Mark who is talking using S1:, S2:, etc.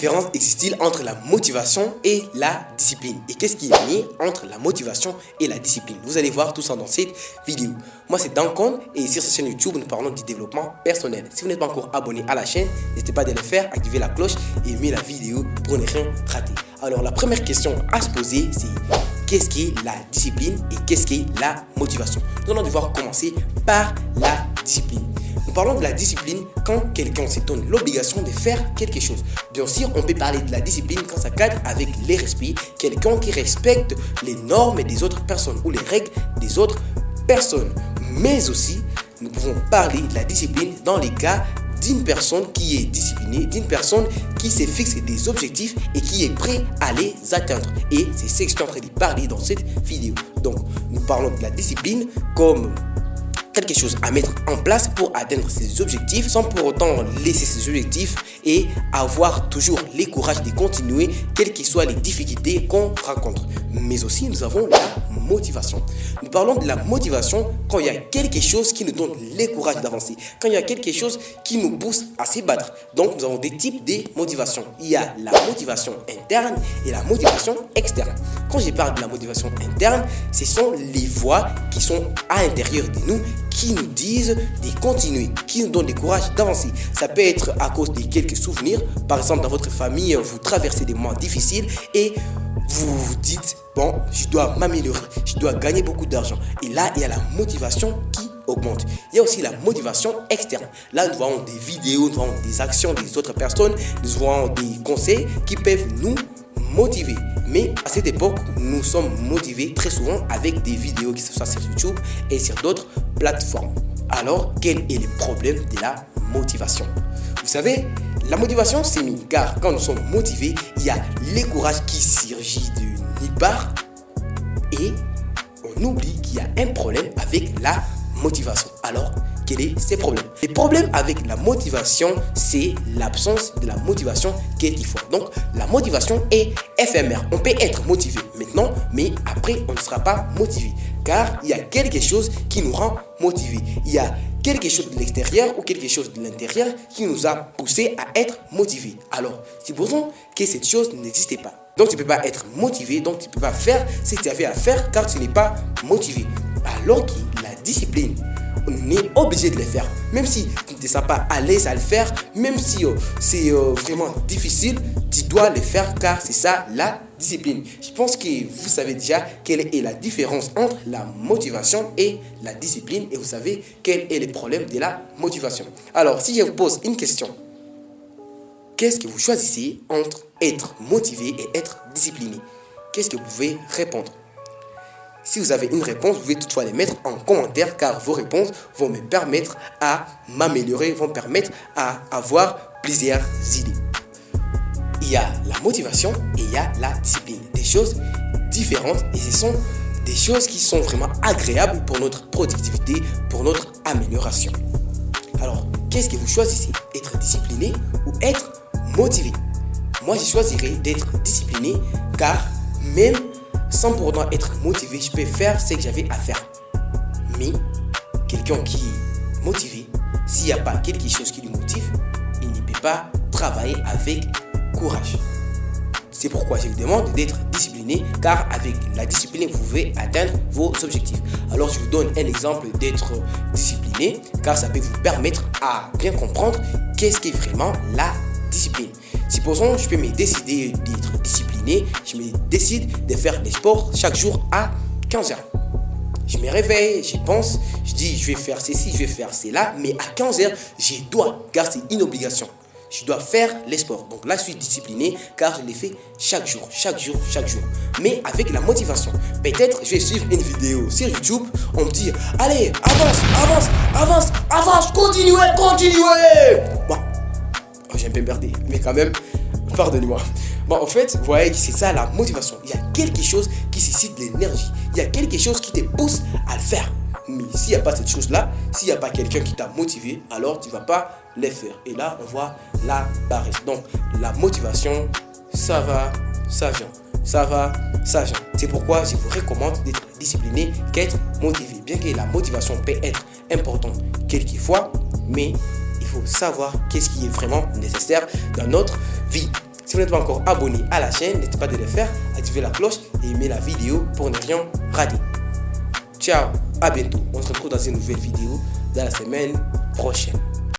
S1: différence existe-t-il entre la motivation et la discipline? Et qu'est-ce qui est lié entre la motivation et la discipline? Vous allez voir tout ça dans cette vidéo. Moi, c'est Dankon et sur cette chaîne YouTube, nous parlons du développement personnel. Si vous n'êtes pas encore abonné à la chaîne, n'hésitez pas à le faire, activer la cloche et aimer la vidéo pour ne rien rater. Alors, la première question à se poser, c'est qu'est-ce qu'est la discipline et qu'est-ce qu'est la motivation? Nous allons devoir commencer par la discipline. Nous parlons de la discipline quand quelqu'un se donne l'obligation de faire quelque chose. Bien sûr, on peut parler de la discipline quand ça cadre avec les respects, quelqu'un qui respecte les normes des autres personnes ou les règles des autres personnes. Mais aussi, nous pouvons parler de la discipline dans les cas d'une personne qui est disciplinée, d'une personne qui se fixe des objectifs et qui est prêt à les atteindre. Et c'est ce que je suis en train de parler dans cette vidéo. Donc, nous parlons de la discipline comme quelque chose à mettre en place pour atteindre ses objectifs sans pour autant laisser ses objectifs et avoir toujours le courage de continuer quelles que soient les difficultés qu'on rencontre. Mais aussi nous avons la motivation. Nous parlons de la motivation quand il y a quelque chose qui nous donne le courage d'avancer, quand il y a quelque chose qui nous pousse à se battre. Donc nous avons des types de motivation. Il y a la motivation interne et la motivation externe. Quand je parle de la motivation interne, ce sont les voix qui sont à l'intérieur de nous qui nous disent de continuer, qui nous donnent le courage d'avancer. Ça peut être à cause de quelques souvenirs. Par exemple, dans votre famille, vous traversez des moments difficiles et vous vous dites, bon, je dois m'améliorer, je dois gagner beaucoup d'argent. Et là, il y a la motivation qui augmente. Il y a aussi la motivation externe. Là, nous voyons des vidéos, nous voyons des actions des autres personnes, nous voyons des conseils qui peuvent nous motiver. Mais à cette époque, nous sommes motivés très souvent avec des vidéos qui se sont sur YouTube et sur d'autres plateformes. Alors, quel est le problème de la motivation? Vous savez, la motivation, c'est mine, car quand nous sommes motivés, il y a le courage qui surgit de nulle part et on oublie qu'il y a un problème avec la motivation. Alors, quel est ce problème? Le problème avec la motivation, c'est l'absence de la motivation quelquefois. Donc, la motivation est éphémère. On peut être motivé maintenant, mais après, on ne sera pas motivé. Car il y a quelque chose qui nous rend motivés. Il y a quelque chose de l'extérieur ou quelque chose de l'intérieur qui nous a poussé à être motivés. Alors, supposons que cette chose n'existait pas. Donc, tu ne peux pas être motivé, donc tu ne peux pas faire ce que tu avais à faire car tu n'es pas motivé. Alors que la discipline, on est obligé de le faire. Même si tu ne te sens pas à l'aise à le faire, même si c'est vraiment difficile, tu dois le faire car c'est ça la discipline. Je pense que vous savez déjà quelle est la différence entre la motivation et la discipline et vous savez quel est le problème de la motivation. Alors, si je vous pose une question, qu'est-ce que vous choisissez entre être motivé et être discipliné? Qu'est-ce que vous pouvez répondre? Si vous avez une réponse, vous pouvez toutefois les mettre en commentaire car vos réponses vont me permettre à m'améliorer, vont me permettre à avoir plusieurs idées. Il y a la motivation et il y a la discipline. Des choses différentes et ce sont des choses qui sont vraiment agréables pour notre productivité, pour notre amélioration. Alors, qu'est-ce que vous choisissez? Être discipliné ou être motivé? Moi, je choisirais d'être discipliné car même sans pour autant être motivé, je peux faire ce que j'avais à faire. Mais quelqu'un qui est motivé, s'il n'y a pas quelque chose qui lui motive, il ne peut pas travailler avec courage. C'est pourquoi je vous demande d'être discipliné, car avec la discipline, vous pouvez atteindre vos objectifs. Alors, je vous donne un exemple d'être discipliné, car ça peut vous permettre à bien comprendre qu'est-ce qu'est vraiment la discipline. Supposons, je peux me décider d'être discipliné, je me décide de faire des sports chaque jour à 15h. Je me réveille, je pense, je dis je vais faire ceci, je vais faire cela, mais à 15h, je dois, car c'est une obligation. Je dois faire les sports. Donc là, je suis discipliné car je les fais chaque jour. Mais avec la motivation. Peut-être je vais suivre une vidéo sur YouTube, on me dit, allez, avance, continuez. Bon, j'ai un peu perdu, mais quand même, pardonnez-moi. Bon, en fait, vous voyez que c'est ça la motivation. Il y a quelque chose qui suscite de l'énergie. Il y a quelque chose qui te pousse à le faire. Mais s'il n'y a pas cette chose-là, s'il n'y a pas quelqu'un qui t'a motivé, alors tu ne vas pas le faire. Et là, on voit la paresse. Donc, la motivation, ça va, ça vient. C'est pourquoi je vous recommande d'être discipliné qu'être motivé. Bien que la motivation peut être importante quelquefois, mais il faut savoir qu'est-ce qui est vraiment nécessaire dans notre vie. Si vous n'êtes pas encore abonné à la chaîne, n'hésitez pas de le faire, activer la cloche et aimer la vidéo pour ne rien rater. Ciao, à bientôt. On se retrouve dans une nouvelle vidéo dans la semaine prochaine.